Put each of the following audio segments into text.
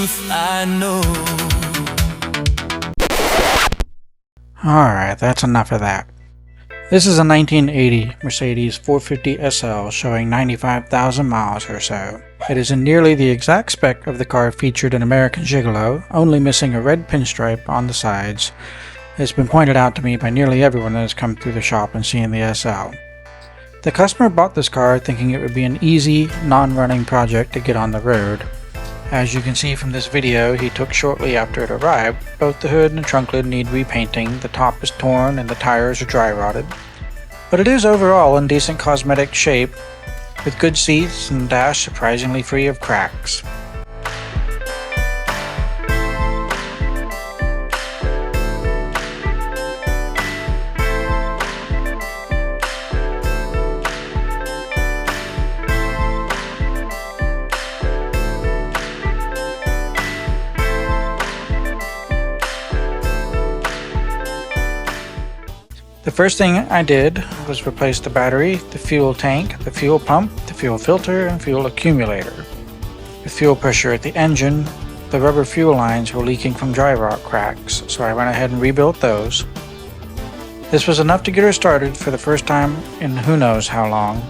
truth I know. Alright, that's enough of that. This is a 1980 Mercedes 450 SL showing 95,000 miles or so. It is in nearly the exact spec of the car featured in American Gigolo, only missing a red pinstripe on the sides. It's been pointed out to me by nearly everyone that has come through the shop and seen the SL. The customer bought this car thinking it would be an easy, non-running project to get on the road. As you can see from this video he took shortly after it arrived, both the hood and trunk lid need repainting, the top is torn and the tires are dry rotted. But it is overall in decent cosmetic shape, with good seats and dash surprisingly free of cracks. The first thing I did was replace the battery, the fuel tank, the fuel pump, the fuel filter, and fuel accumulator. With fuel pressure at the engine, the rubber fuel lines were leaking from dry rot cracks, so I went ahead and rebuilt those. This was enough to get her started for the first time in who knows how long.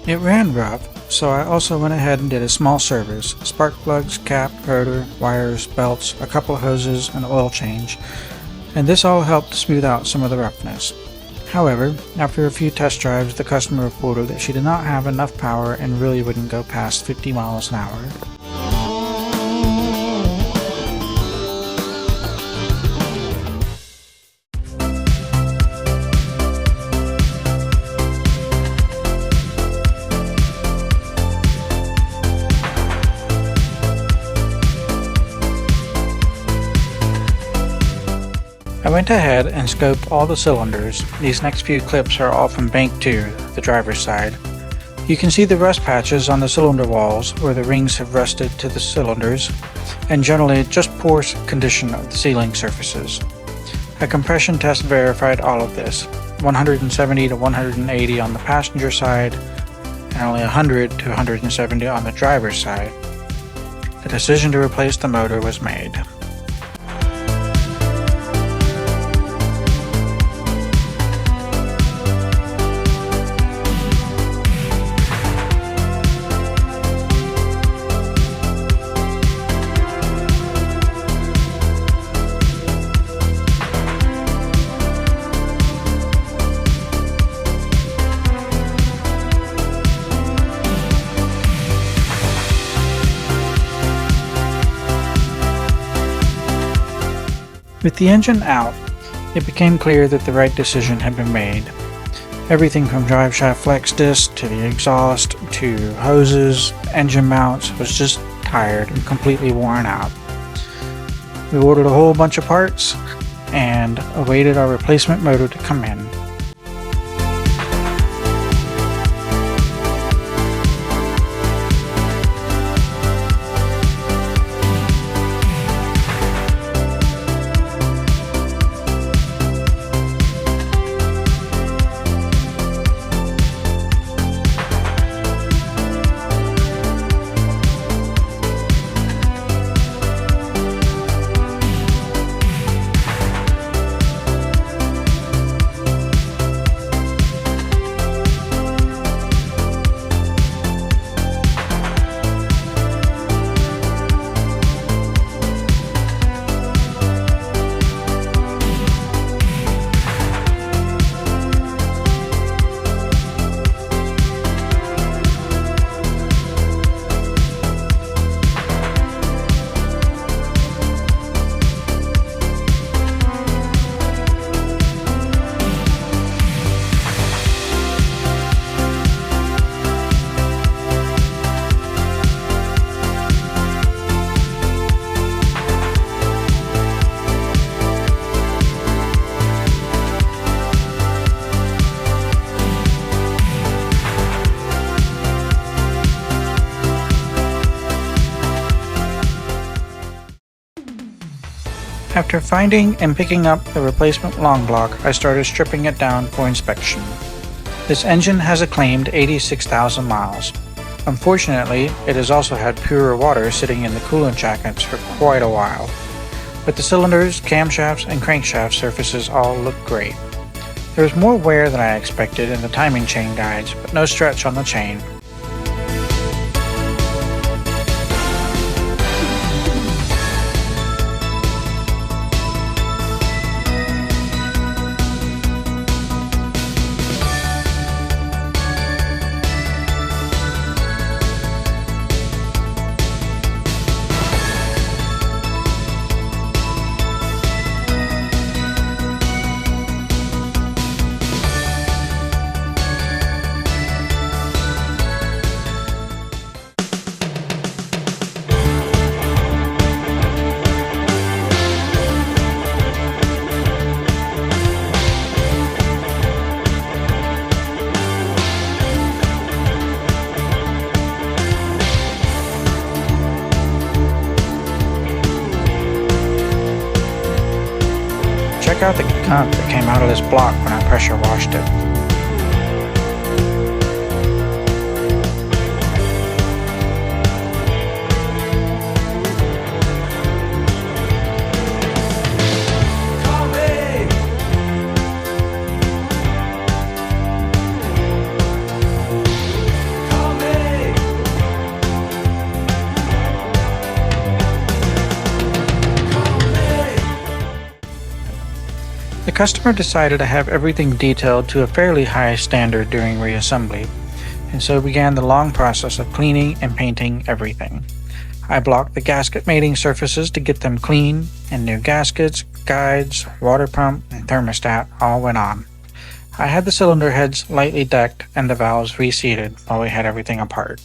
It ran rough, so I also went ahead and did a small service: spark plugs, cap, rotor, wires, belts, a couple of hoses, and oil change, and this all helped to smooth out some of the roughness. However, after a few test drives, the customer reported that she did not have enough power and really wouldn't go past 50 miles an hour. I went ahead and scoped all the cylinders. These next few clips are all from bank 2, the driver's side. You can see the rust patches on the cylinder walls where the rings have rusted to the cylinders, and generally just poor condition of the sealing surfaces. A compression test verified all of this: 170 to 180 on the passenger side, and only 100 to 170 on the driver's side. The decision to replace the motor was made. With the engine out, it became clear that the right decision had been made. Everything from driveshaft flex disc to the exhaust to hoses, engine mounts was just tired and completely worn out. We ordered a whole bunch of parts and awaited our replacement motor to come in. After finding and picking up the replacement long block, I started stripping it down for inspection. This engine has a claimed 86,000 miles. Unfortunately, it has also had purer water sitting in the coolant jackets for quite a while. But the cylinders, camshafts, and crankshaft surfaces all look great. There was more wear than I expected in the timing chain guides, but no stretch on the chain. Check out the gunk that came out of this block when I pressure washed it. The customer decided to have everything detailed to a fairly high standard during reassembly, and so began the long process of cleaning and painting everything. I blocked the gasket mating surfaces to get them clean, and new gaskets, guides, water pump, and thermostat all went on. I had the cylinder heads lightly decked and the valves reseated while we had everything apart.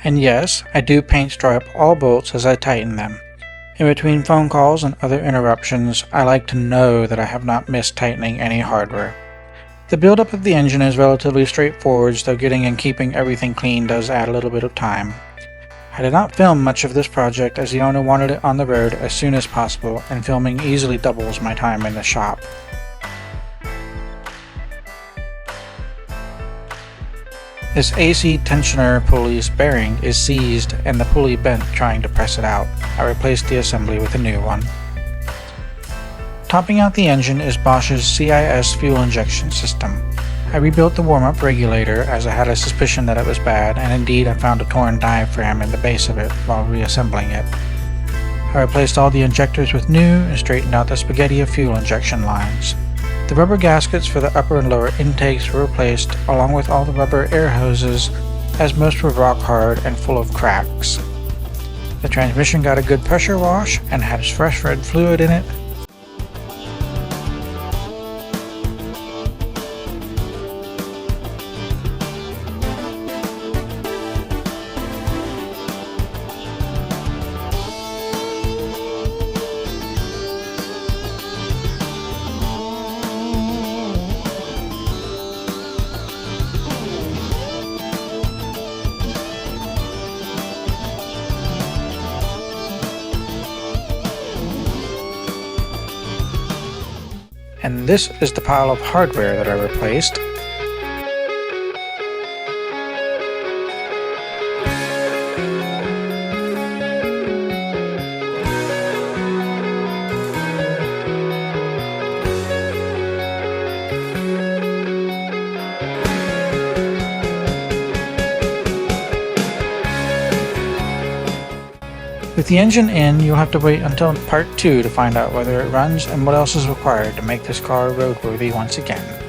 And yes, I do paint stripe all bolts as I tighten them. In between phone calls and other interruptions, I like to know that I have not missed tightening any hardware. The buildup of the engine is relatively straightforward, though getting and keeping everything clean does add a little bit of time. I did not film much of this project as the owner wanted it on the road as soon as possible, and filming easily doubles my time in the shop. This AC tensioner pulley's bearing is seized and the pulley bent trying to press it out. I replaced the assembly with a new one. Topping out the engine is Bosch's CIS fuel injection system. I rebuilt the warm-up regulator as I had a suspicion that it was bad, and indeed I found a torn diaphragm in the base of it while reassembling it. I replaced all the injectors with new and straightened out the spaghetti of fuel injection lines. The rubber gaskets for the upper and lower intakes were replaced, along with all the rubber air hoses, as most were rock hard and full of cracks. The transmission got a good pressure wash and had fresh red fluid in it. And this is the pile of hardware that I replaced. With the engine in, you'll have to wait until part 2 to find out whether it runs and what else is required to make this car roadworthy once again.